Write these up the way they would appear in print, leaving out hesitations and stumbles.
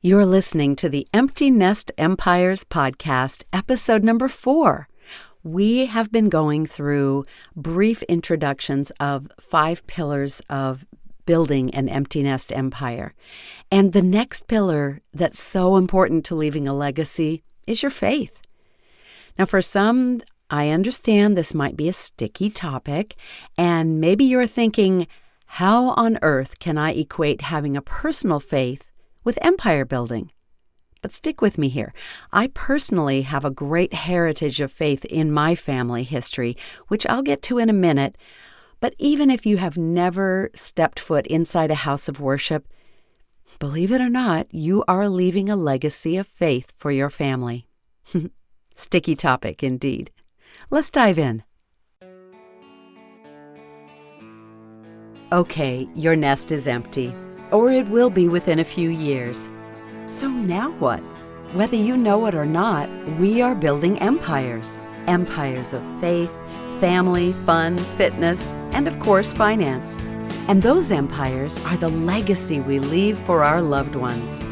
You're listening to the Empty Nest Empires podcast, episode number 4. We have been going through brief introductions of 5 pillars of building an empty nest empire. And the next pillar that's so important to leaving a legacy is your faith. Now, for some, I understand this might be a sticky topic, and maybe you're thinking, how on earth can I equate having a personal faith with empire building? But stick with me here. I personally have a great heritage of faith in my family history, which I'll get to in a minute. But even if you have never stepped foot inside a house of worship, believe it or not, you are leaving a legacy of faith for your family. Sticky topic indeed. Let's dive in. Okay, your nest is empty, or it will be within a few years. So now what? Whether you know it or not, we are building empires. Empires of faith, family, fun, fitness, and of course, finance. And those empires are the legacy we leave for our loved ones.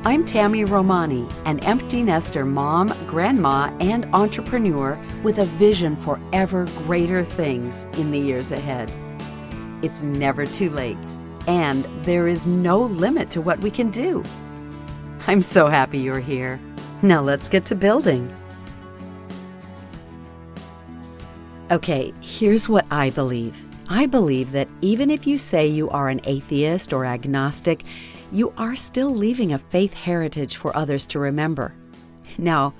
I'm Tammy Romani, an empty nester mom, grandma, and entrepreneur with a vision for ever greater things in the years ahead. It's never too late, and there is no limit to what we can do. I'm so happy you're here. Now let's get to building. Okay, here's what I believe. I believe that even if you say you are an atheist or agnostic, you are still leaving a faith heritage for others to remember. Now,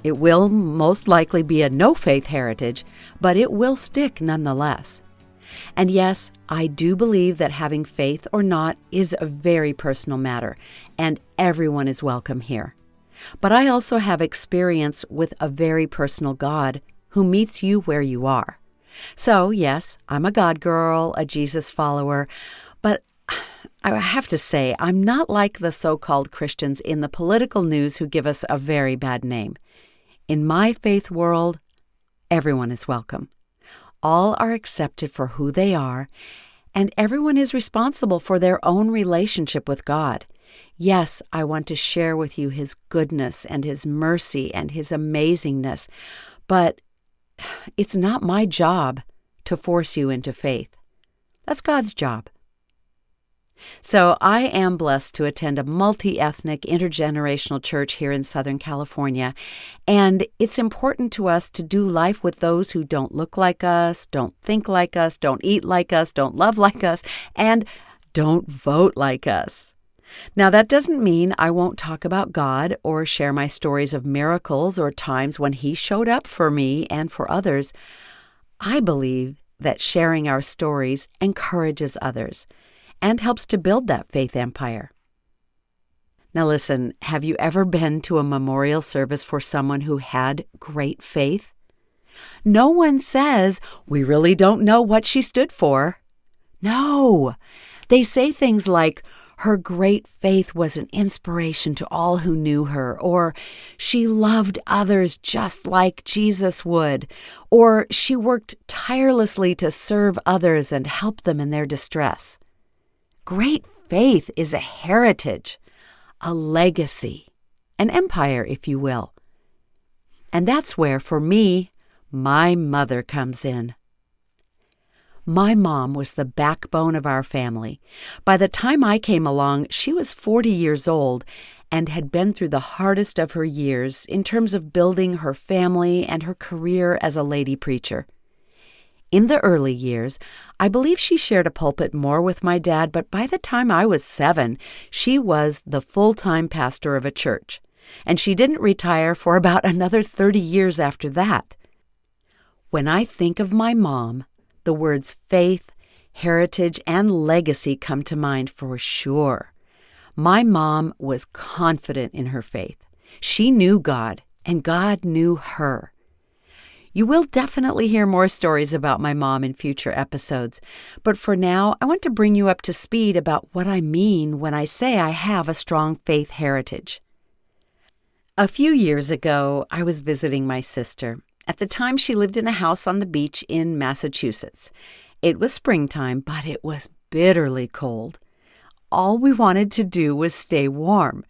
it will most likely be a no-faith heritage, but it will stick nonetheless. And yes, I do believe that having faith or not is a very personal matter, and everyone is welcome here. But I also have experience with a very personal God who meets you where you are. So yes, I'm a God girl, a Jesus follower, but I have to say, I'm not like the so-called Christians in the political news who give us a very bad name. In my faith world, everyone is welcome. All are accepted for who they are, and everyone is responsible for their own relationship with God. Yes, I want to share with you His goodness and His mercy and His amazingness, but it's not my job to force you into faith. That's God's job. So I am blessed to attend a multi-ethnic, intergenerational church here in Southern California, and it's important to us to do life with those who don't look like us, don't think like us, don't eat like us, don't love like us, and don't vote like us. Now, that doesn't mean I won't talk about God or share my stories of miracles or times when He showed up for me and for others. I believe that sharing our stories encourages others and helps to build that faith empire. Now listen, have you ever been to a memorial service for someone who had great faith? No one says, "We really don't know what she stood for." No, they say things like, "Her great faith was an inspiration to all who knew her," or "She loved others just like Jesus would," or "She worked tirelessly to serve others and help them in their distress." Great faith is a heritage, a legacy, an empire, if you will. And that's where, for me, my mother comes in. My mom was the backbone of our family. By the time I came along, she was 40 years old and had been through the hardest of her years in terms of building her family and her career as a lady preacher. In the early years, I believe she shared a pulpit more with my dad, but by the time I was 7, she was the full-time pastor of a church, and she didn't retire for about another 30 years after that. When I think of my mom, the words faith, heritage, and legacy come to mind for sure. My mom was confident in her faith. She knew God, and God knew her. You will definitely hear more stories about my mom in future episodes, but for now, I want to bring you up to speed about what I mean when I say I have a strong faith heritage. A few years ago, I was visiting my sister. At the time, she lived in a house on the beach in Massachusetts. It was springtime, but it was bitterly cold. all we wanted to do was stay warm.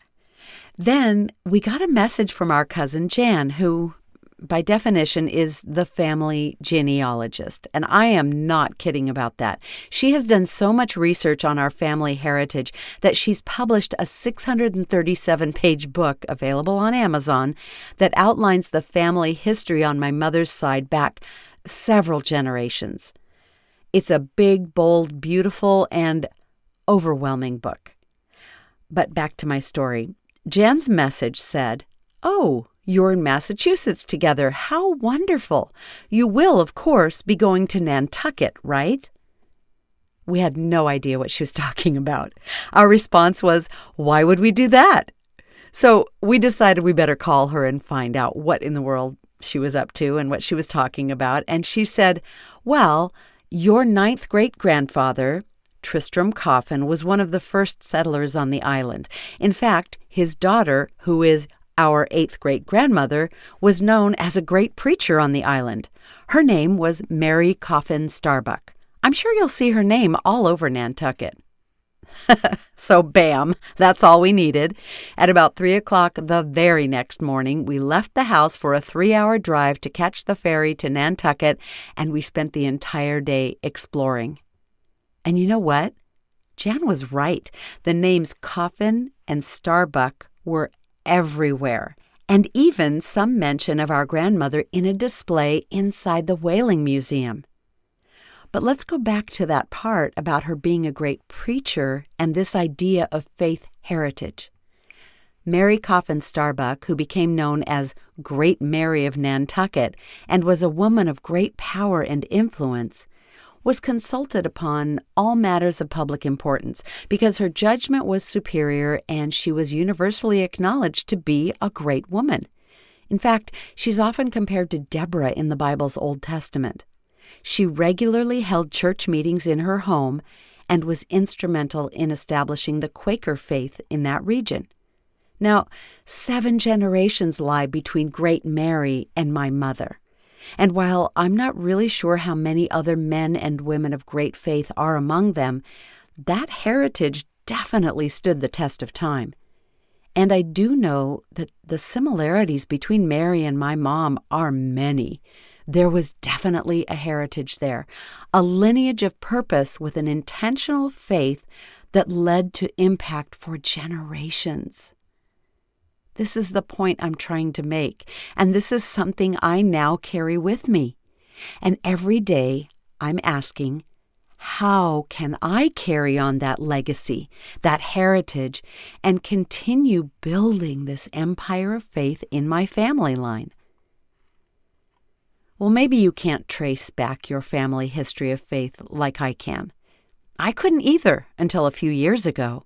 Then we got a message from our cousin Jan, who, by definition, is the family genealogist. And I am not kidding about that. She has done so much research on our family heritage that she's published a 637-page book available on Amazon that outlines the family history on my mother's side back several generations. It's a big, bold, beautiful, and overwhelming book. But back to my story. Jan's message said, "Oh, you're in Massachusetts together. How wonderful. You will, of course, be going to Nantucket, right?" We had no idea what she was talking about. Our response was, "Why would we do that?" So we decided we better call her and find out what in the world she was up to and what she was talking about. And she said, "Well, your 9th great-grandfather, Tristram Coffin, was one of the first settlers on the island. In fact, his daughter, who is our 8th great-grandmother, was known as a great preacher on the island. Her name was Mary Coffin Starbuck. I'm sure you'll see her name all over Nantucket." So bam, that's all we needed. At about 3 o'clock the very next morning, we left the house for a 3-hour drive to catch the ferry to Nantucket, and we spent the entire day exploring. And you know what? Jan was right. The names Coffin and Starbuck were everywhere, and even some mention of our grandmother in a display inside the Whaling Museum. But let's go back to that part about her being a great preacher and this idea of faith heritage. Mary Coffin Starbuck, who became known as Great Mary of Nantucket and was a woman of great power and influence, was consulted upon all matters of public importance because her judgment was superior and she was universally acknowledged to be a great woman. In fact, she's often compared to Deborah in the Bible's Old Testament. She regularly held church meetings in her home and was instrumental in establishing the Quaker faith in that region. Now, 7 generations lie between Great Mary and my mother. And while I'm not really sure how many other men and women of great faith are among them, that heritage definitely stood the test of time. And I do know that the similarities between Mary and my mom are many. There was definitely a heritage there, a lineage of purpose with an intentional faith that led to impact for generations. This is the point I'm trying to make, and this is something I now carry with me. And every day I'm asking, how can I carry on that legacy, that heritage, and continue building this empire of faith in my family line? Well, maybe you can't trace back your family history of faith like I can. I couldn't either until a few years ago.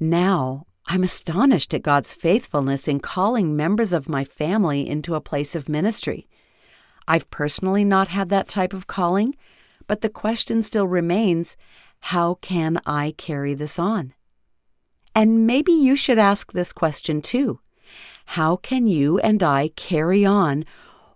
Now, I'm astonished at God's faithfulness in calling members of my family into a place of ministry. I've personally not had that type of calling, but the question still remains, how can I carry this on? And maybe you should ask this question too. How can you and I carry on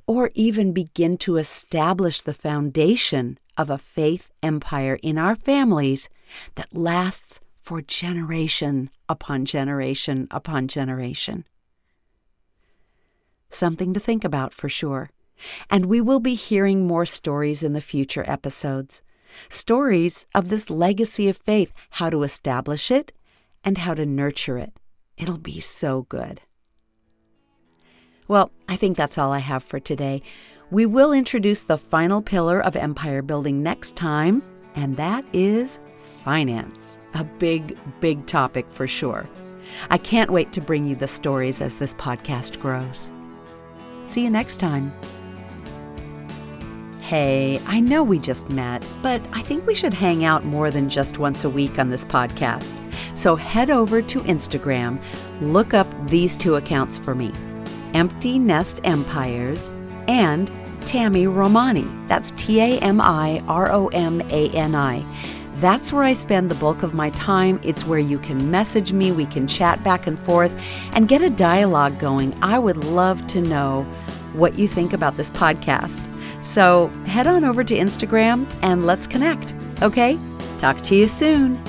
or even begin to establish the foundation of a faith empire in our families that lasts for generation upon generation upon generation? Something to think about for sure. And we will be hearing more stories in the future episodes. Stories of this legacy of faith, how to establish it and how to nurture it. It'll be so good. Well, I think that's all I have for today. We will introduce the final pillar of empire building next time, and that is finance. A big, big topic for sure. I can't wait to bring you the stories as this podcast grows. See you next time. Hey, I know we just met, but I think we should hang out more than just once a week on this podcast. So head over to Instagram, look up these 2 accounts for me, Empty Nest Empires and Tammy Romani. That's TAMIROMANI. That's where I spend the bulk of my time. It's where you can message me, we can chat back and forth, and get a dialogue going. I would love to know what you think about this podcast. So head on over to Instagram and let's connect, okay? Talk to you soon.